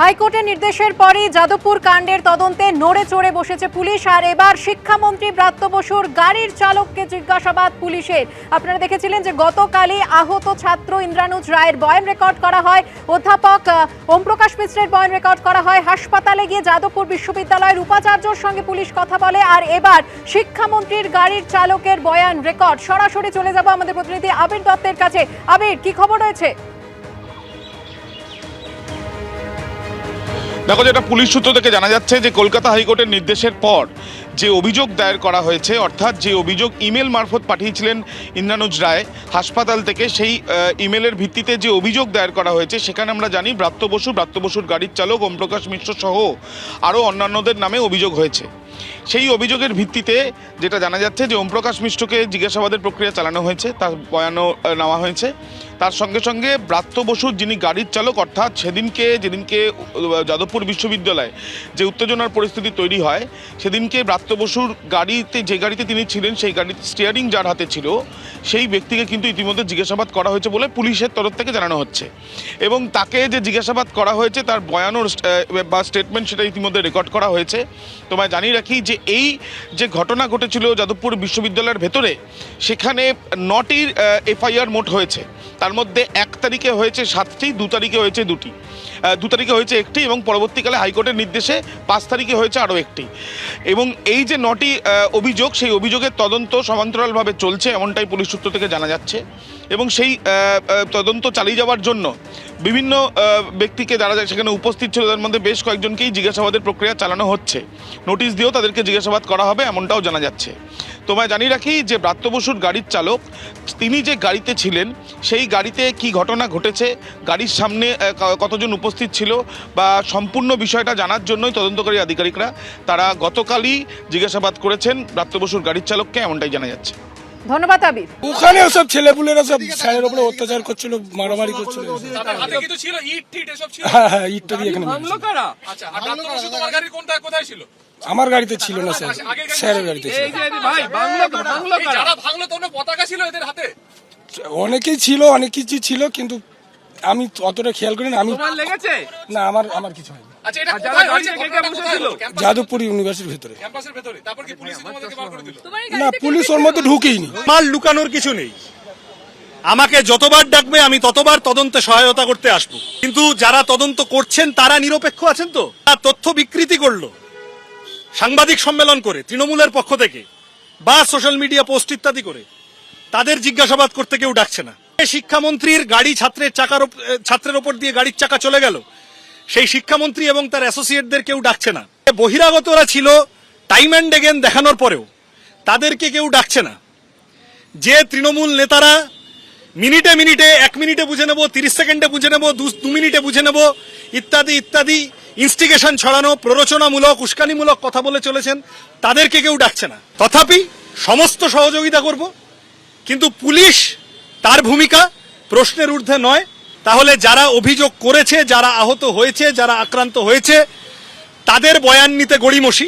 হাইকোর্টের নির্দেশের পরই যাদবপুর কাণ্ডের তদন্তে নড়ে চড়ে বসেছে পুলিশ। আর এবার শিক্ষামন্ত্রী ব্রাত্য বসুর গাড়ির চালককে জিজ্ঞাসাবাদ পুলিশের। আপনারা দেখেছিলেন যে গতকালই আহত ছাত্র ইন্দ্রানুজ রায়ের বয়ান রেকর্ড করা হয়, অধ্যাপক ওমপ্রকাশ মিশ্রের বয়ান রেকর্ড করা হয়। হাসপাতালে গিয়ে যাদবপুর বিশ্ববিদ্যালয়ের উপাচার্যর সঙ্গে পুলিশ কথা বলে। আর এবার শিক্ষামন্ত্রীর গাড়ির চালকের বয়ান রেকর্ড। সরাসরি চলে যাব আমাদের প্রতিনিধি আবির দত্তের কাছে। আবির, কি খবর রয়েছে? দেখো, যেটা পুলিশ সূত্র থেকে জানা যাচ্ছে যে কলকাতা হাইকোর্টের নির্দেশের পর যে অভিযোগ দায়ের করা হয়েছে, অর্থাৎ যে অভিযোগ ইমেল মারফত পাঠিয়েছিলেন ইন্দ্রানুজ রায় হাসপাতাল থেকে, সেই ইমেলের ভিত্তিতে যে অভিযোগ দায়ের করা হয়েছে সেখানে আমরা জানি ব্রাত্য বসুর গাড়ির চালক ওমপ্রকাশ মিশ্র সহ আরও অন্যান্যদের নামে অভিযোগ হয়েছে। সেই অভিযোগের ভিত্তিতে যেটা জানা যাচ্ছে যে ওমপ্রকাশ মিশ্রকে জিজ্ঞাসাবাদের প্রক্রিয়া চালানো হয়েছে, তার বয়ানও নেওয়া হয়েছে। তার সঙ্গে সঙ্গে ব্রাত্য বসুর যিনি গাড়ির চালক, অর্থাৎ যেদিনকে যাদবপুর বিশ্ববিদ্যালয়ে যে উত্তেজনার পরিস্থিতি তৈরি হয়, সেদিনকে ব্রাত্য বসুর যে গাড়িতে তিনি ছিলেন, সেই গাড়ির স্টিয়ারিং যার হাতে ছিল, সেই ব্যক্তিকে কিন্তু ইতিমধ্যে জিজ্ঞাসাবাদ করা হয়েছে বলে পুলিশের তরফ থেকে জানানো হচ্ছে। এবং তাকে যে জিজ্ঞাসাবাদ করা হয়েছে তার বয়ানও বা স্টেটমেন্ট সেটা ইতিমধ্যে রেকর্ড করা হয়েছে। তোমায় জানিয়ে রাখি যে এই যে ঘটনা ঘটেছিল যাদবপুর বিশ্ববিদ্যালয়ের ভেতরে, সেখানে 9টির এফআইআর মোট হয়েছে। তার মধ্যে 1 তারিখে হয়েছে 7টি, 2 তারিখে হয়েছে 2টি, 2 তারিখে হয়েছে 1টি এবং পরবর্তীকালে হাইকোর্টের নির্দেশে 5 তারিখে হয়েছে আরও 1টি। এবং এই যে 9টি অভিযোগ, সেই অভিযোগের তদন্ত সমান্তরালভাবে চলছে, এমনটাই পুলিশ সূত্র থেকে জানা যাচ্ছে। এবং সেই তদন্ত চালিয়ে যাওয়ার জন্য বিভিন্ন ব্যক্তিকে যারা সেখানে উপস্থিত ছিল তার মধ্যে বেশ কয়েকজনকেই জিজ্ঞাসাবাদের প্রক্রিয়া চালানো হচ্ছে। নোটিশ দিয়েও তাদেরকে জিজ্ঞাসাবাদ করা হবে, এমনটাও জানা যাচ্ছে। তোমায় জানিয়ে রাখি যে ব্রাত্য বসুর গাড়ির চালক, তিনি যে গাড়িতে ছিলেন সেই গাড়িতে কি ঘটনা ঘটেছে, গাড়ির সামনে কতজন উপস্থিত ছিল বা সম্পূর্ণ বিষয়টা জানার জন্যই তদন্তকারী আধিকারিকরা তারা গতকালই জিজ্ঞাসাবাদ করেছেন ব্রাত্য বসুর গাড়ির চালককে, এমনটাই জানা যাচ্ছে। ধন্যবাদ আবির। ওখানে সব ছেলেপুলেরা সব স্যারের উপরে অত্যাচার করছিল, মারামারি করছিল। হ্যাঁ, ইটটা দিয়ে এখানে আমার গাড়িতে ছিল না স্যার, স্যারের গাড়িতে ছিল। অনেকেই ছিল, অনেক কিছু ছিল, কিন্তু আমি অতটা খেয়াল করি না। না, আমার কিছু হয়নি। যাদবপুর ইউনিভার্সিটির ভেতরে না, পুলিশ ওর মধ্যে ঢুকেইনি। মাল লুকানোর কিছু নেই। আমাকে যতবার ডাকবে আমি ততবার তদন্তে সহায়তা করতে আসবো, কিন্তু যারা তদন্ত করছেন তারা নিরপেক্ষ আছেন তো? তথ্য বিকৃতি করলো সাংবাদিক সম্মেলন করে তৃণমূলের পক্ষ থেকে বা সোশ্যাল মিডিয়া পোস্ট ইত্যাদি করে, তাদের জিজ্ঞাসাবাদ করতে কেউ ডাকছে না। শিক্ষামন্ত্রীর গাড়ি ছাত্রের ওপর দিয়ে গাড়ির চাকা চলে গেল, সেই শিক্ষামন্ত্রী এবং তার অ্যাসোসিয়েটদের কেউ ডাকছে না। বহিরাগতরা ছিল টাইম অ্যান্ড এগেন দেখানোর পরেও তাদেরকে কেউ ডাকছে না। যে তৃণমূল নেতারা মিনিটে 1 মিনিটে বুঝে নেব, 30 সেকেন্ডে বুঝে নেব, 2 মিনিটে বুঝে নেব ইত্যাদি ইত্যাদি ইনস্টিগেশন ছড়ানো, প্ররোচনামূলক, উস্কানিমূলক কথা বলে চলেছেন, তাদেরকে কেউ ডাকছে না। তথাপি সমস্ত সহযোগিতা করব, কিন্তু পুলিশ তার ভূমিকা প্রশ্নের ঊর্ধ্বে নয়। তাহলে যারা অভিযোগ করেছে, যারা আহত হয়েছে, যারা আক্রান্ত হয়েছে, তাদের বয়ান নিতে গড়িমসি।